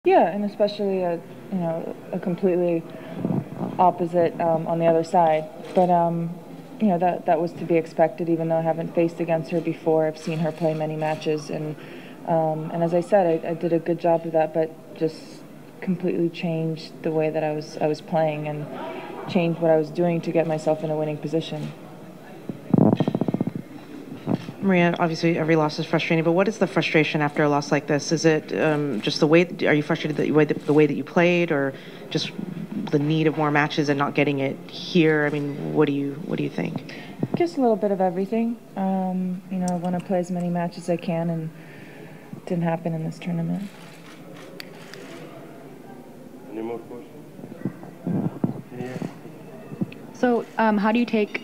Yeah, and especially a completely opposite on the other side. But that was to be expected. Even though I haven't faced against her before, I've seen her play many matches, and as I said, I did a good job of that. But just completely changed the way that I was playing and changed what I was doing to get myself in a winning position. Maria, obviously every loss is frustrating, but what is the frustration after a loss like this? Is it just the way, are you frustrated the way that you played, or just the need of more matches and not getting it here? I mean, what do you think? Just a little bit of everything. I want to play as many matches as I can, and it didn't happen in this tournament. Any more questions? So how do you take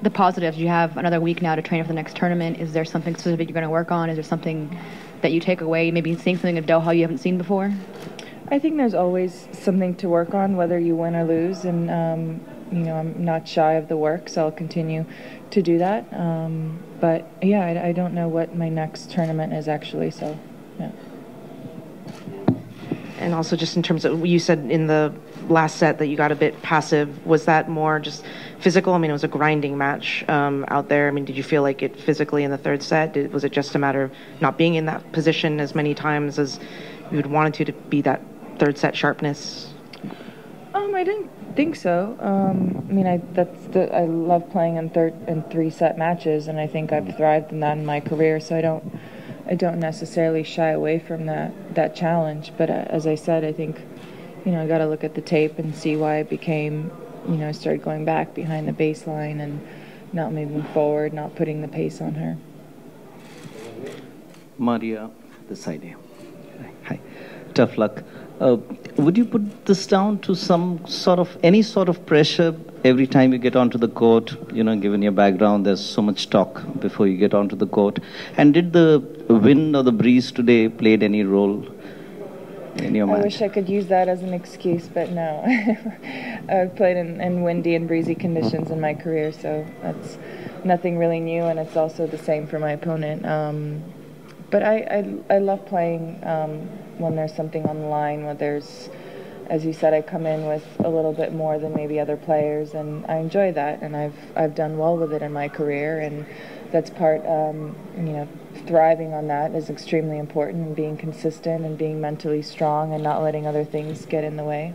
the positives? You have another week now to train for the next tournament. Is there something specific you're going to work on? Is there something that you take away, maybe seeing something in Doha you haven't seen before? I think there's always something to work on, whether you win or lose, and I'm not shy of the work, so I'll continue to do that. But yeah, I don't know what my next tournament is actually, so yeah. And also just in terms of, you said in the last set that you got a bit passive. Was that more just physical? I mean, it was a grinding match out there. I mean, did you feel like it physically in the third set? Was it just a matter of not being in that position as many times as you would wanted to be that third set sharpness? I didn't think so. I mean, I love playing in three set matches, and I think I've thrived in that in my career. So I don't necessarily shy away from that challenge. But as I said, I think I got to look at the tape and see why it became. I started going back behind the baseline and not moving forward, not putting the pace on her. Maria, this side here. Hi. Tough luck. Would you put this down to any sort of pressure every time you get onto the court? Given your background, there's so much talk before you get onto the court. And did the wind or the breeze today played any role in your match? I wish I could use that as an excuse, but no. I've played in windy and breezy conditions in my career, so that's nothing really new, and it's also the same for my opponent. But I love playing when there's something on the line, when there's, as you said, I come in with a little bit more than maybe other players, and I enjoy that, and I've done well with it in my career, and that's part, thriving on that is extremely important, and being consistent and being mentally strong and not letting other things get in the way.